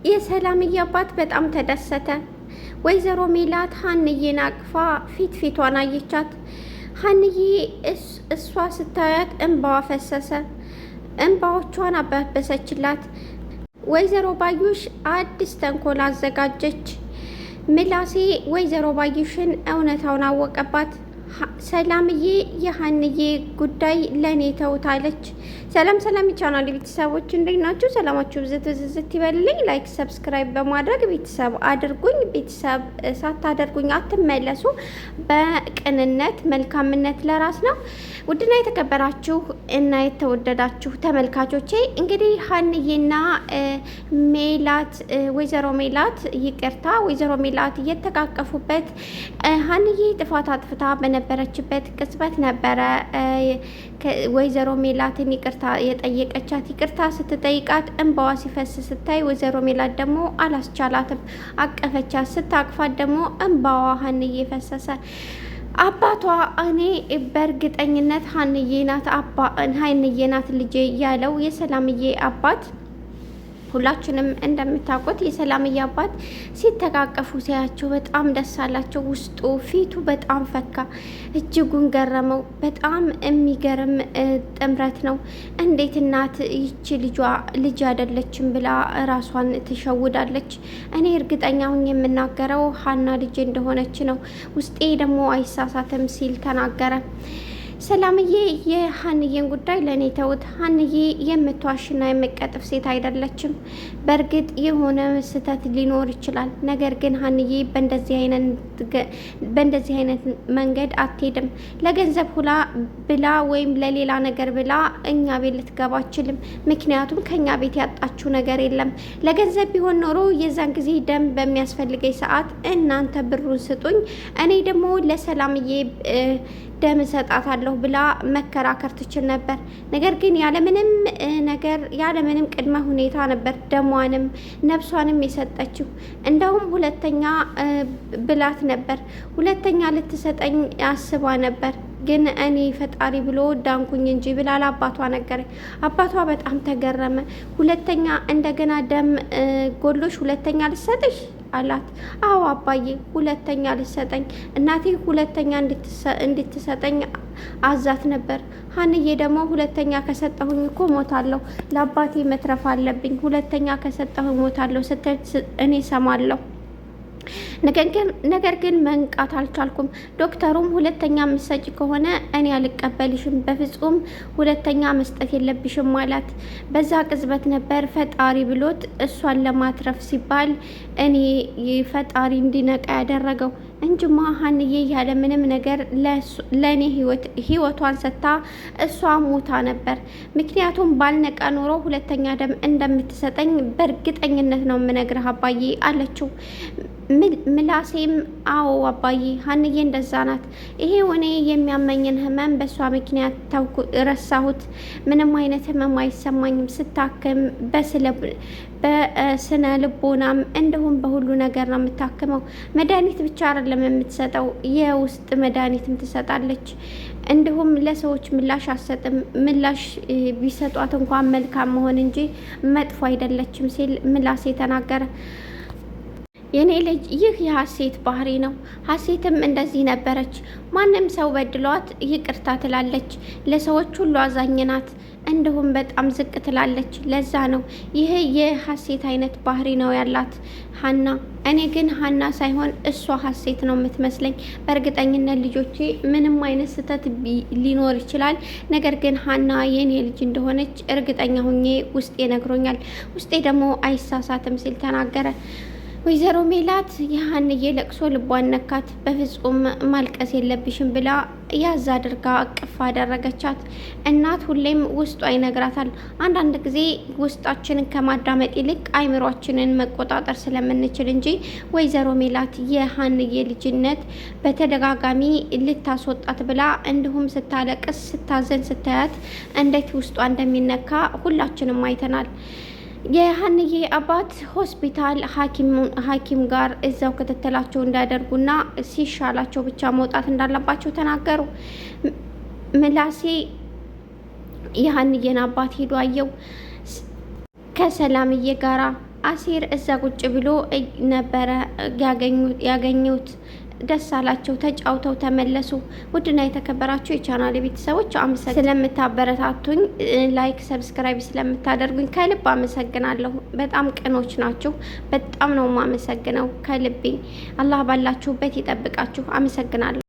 የሰላምዬ አባት በጣም ተደሰተ። ወይዘሮ ሜላት ሀንዬን አቅፋ ፊቷን አየቻት። ሀንዬ እሷ ስታያት እንባዋ ፈሰሰ። እንባዎቿን አባበሰችላት። ወይዘሮ ባዩሽ አዲስ ተንኮል አዘጋጀች። ምላሴ ወይዘሮ ባዩሽን እውነታውን አወቀባት። ሰላምዬ የሀንዬ ጉዳይ ለእኔ ተውታለች። ሰላም የቻናል ቤተሰቦች እንዴት ናችሁ? ሰላማችሁ ብዝት ይበልልኝ። ላይክ ሰብስክራይብ በማድረግ ቤተሰብ አድርጉኝ። ቤተሰብ ሳታደርጉኝ አትመለሱ። በቅንነት መልካምነት ለራስ ነው። ውድና የተከበራችሁ እና የተወደዳችሁ ተመልካቾቼ እንግዲህ ሀንዬና ሜላት ወይዘሮ ሜላት እየተቃቀፉበት ሀንዬ ጥፋት አጥፍታ በነበረችበት ቅጽበት ነበረ ወይዘሮ ሜላትን ይቅርታ የጠየቀቻት። ይቅርታ ስትጠይቃት እንባዋ ሲፈስ ስታይ ወይዘሮ ሜላት ደግሞ አላስቻላትም። አቀፈቻት። ስታቅፋት ደግሞ እንባዋ ሀንዬ ፈሰሰ። አባቷ እኔ በእርግጠኝነት ሀንዬ ናት ልጄ ያለው የሰላምዬ አባት ሁላችንም እንደምታውቁት የሰላምዬ አባት ሲተቃቀፉ ሲያቸው በጣም ደስ አላቸው። ውስጡ ፊቱ በጣም ፈካ፣ እጅጉን ገረመው። በጣም የሚገርም ጥምረት ነው። እንዴት እናት ይቺ ልጅ አይደለችም ብላ ራሷን ትሸውዳለች? እኔ እርግጠኛ ሁኝ የምናገረው ሀና ልጅ እንደሆነች ነው። ውስጤ ደግሞ አይሳሳትም ሲል ተናገረ። ሰላምዬ የሀንዬን ጉዳይ ለእኔ ተውት። ሀንዬ የምትዋሽና የምትቀጥፍ ሴት አይደለችም። በእርግጥ የሆነ ስህተት ሊኖር ይችላል። ነገር ግን ሀንዬ በእንደዚህ አይነት መንገድ አትሄድም። ለገንዘብ ብላ ወይም ለሌላ ነገር ብላ እኛ ቤት ልትገባ አትችልም። ምክንያቱም ከኛ ቤት ያጣችው ነገር የለም። ለገንዘብ ቢሆን ኖሮ የዛን ጊዜ ደም በሚያስፈልገኝ ሰዓት እናንተ ብሩን ስጡኝ፣ እኔ ደግሞ ለሰላምዬ ደም እሰጣታለሁ ብላ መከራከር ትችል ነበር። ነገር ግን ያለምንም ቅድመ ሁኔታ ነበር ደሟንም ነፍሷንም የሰጠችው። እንደውም ሁለተኛ ብላት ነበር። ሁለተኛ ልትሰጠኝ አስባ ነበር፣ ግን እኔ ፈጣሪ ብሎ ዳንኩኝ እንጂ ብላ ለአባቷ ነገረኝ። አባቷ በጣም ተገረመ። ሁለተኛ እንደገና ደም ጎሎሽ ሁለተኛ ልሰጥሽ አላት። አዎ አባዬ ሁለተኛ ልሰጠኝ፣ እናቴ ሁለተኛ እንድትሰጠኝ አዛት ነበር። ሀንዬ ደግሞ ሁለተኛ ከሰጠሁኝ እኮ ሞታለሁ፣ ለአባቴ መትረፍ አለብኝ፣ ሁለተኛ ከሰጠሁኝ ሞታለሁ ስትል እኔ ሰማለሁ። ነገር ግን መንቃት አልቻልኩም። ዶክተሩም ሁለተኛ ምሰጭ ከሆነ እኔ አልቀበልሽም፣ በፍጹም ሁለተኛ መስጠት የለብሽም ማለት። በዛ ቅጽበት ነበር ፈጣሪ ብሎት እሷን ለማትረፍ ሲባል እኔ ፈጣሪ እንዲነቃ ያደረገው እንጂማ ሀንዬ ያለ ምንም ነገር ለእኔ ህይወቷን ሰጥታ እሷ ሞታ ነበር። ምክንያቱም ባልነቃ ኖሮ ሁለተኛ ደም እንደምትሰጠኝ በእርግጠኝነት ነው የምነግርህ አባዬ አለችው። ምላሴም አዎ አባዬ ሀንዬ እንደዛ ናት። ይሄው እኔ የሚያመኝን ህመም በእሷ ምክንያት ረሳሁት። ምንም አይነት ህመም አይሰማኝም። ስታክም በስነ ልቦናም እንዲሁም በሁሉ ነገር ነው የምታክመው። መድኃኒት ብቻ አይደለም የምትሰጠው፣ የውስጥ መድኃኒትም ትሰጣለች። እንዲሁም ለሰዎች ምላሽ አትሰጥም። ምላሽ ቢሰጧት እንኳን መልካም መሆን እንጂ መጥፎ አይደለችም ሲል ምላሴ ተናገረ። የኔ ልጅ ይህ የሀሴት ባህሪ ነው። ሀሴትም እንደዚህ ነበረች። ማንም ሰው በድሏት ይቅርታ ትላለች። ለሰዎች ሁሉ አዛኝ ናት። እንዲሁም በጣም ዝቅ ትላለች። ለዛ ነው ይህ የሀሴት አይነት ባህሪ ነው ያላት ሀና። እኔ ግን ሀና ሳይሆን እሷ ሀሴት ነው የምትመስለኝ። በእርግጠኝነት ልጆቼ ምንም አይነት ስህተት ሊኖር ይችላል፣ ነገር ግን ሀና የኔ ልጅ እንደሆነች እርግጠኛ ሁኜ ውስጤ ነግሮኛል። ውስጤ ደግሞ አይሳሳትም ሲል ተናገረ። ወይዘሮ ሜላት የሀንዬ ለቅሶ ልቧን ነካት። በፍጹም ማልቀስ የለብሽም ብላ ያዝ አድርጋ እቅፍ አደረገቻት። እናት ሁሌም ውስጧ ይነግራታል። አንዳንድ ጊዜ ውስጣችንን ከማዳመጥ ይልቅ አይምሯችንን መቆጣጠር ስለምንችል እንጂ ወይዘሮ ሜላት የሀንዬ ልጅነት በተደጋጋሚ ልታስወጣት ብላ እንዲሁም ስታለቅስ ስታዘን ስታያት እንዴት ውስጧ እንደሚነካ ሁላችንም አይተናል። የሀንዬ አባት ሆስፒታል ሐኪም ጋር እዛው ክትትላቸው እንዳያደርጉና ሲሻላቸው ብቻ መውጣት እንዳለባቸው ተናገሩ። ምላሴ የሀንዬን አባት ሄዶ አየው። ከሰላምዬ ጋራ አሲር እዛ ቁጭ ብሎ ነበረ ያገኙት። ደስ አላቸው፣ ተጫውተው ተመለሱ። ውድና የተከበራችሁ የቻናሌ ቤተሰቦች ስለምታበረታቱኝ፣ ላይክ ሰብስክራይብ ስለምታደርጉኝ ከልብ አመሰግናለሁ። በጣም ቅኖች ናችሁ። በጣም ነው የማመሰግነው ከልቤ። አላህ ባላችሁበት ይጠብቃችሁ። አመሰግናለሁ።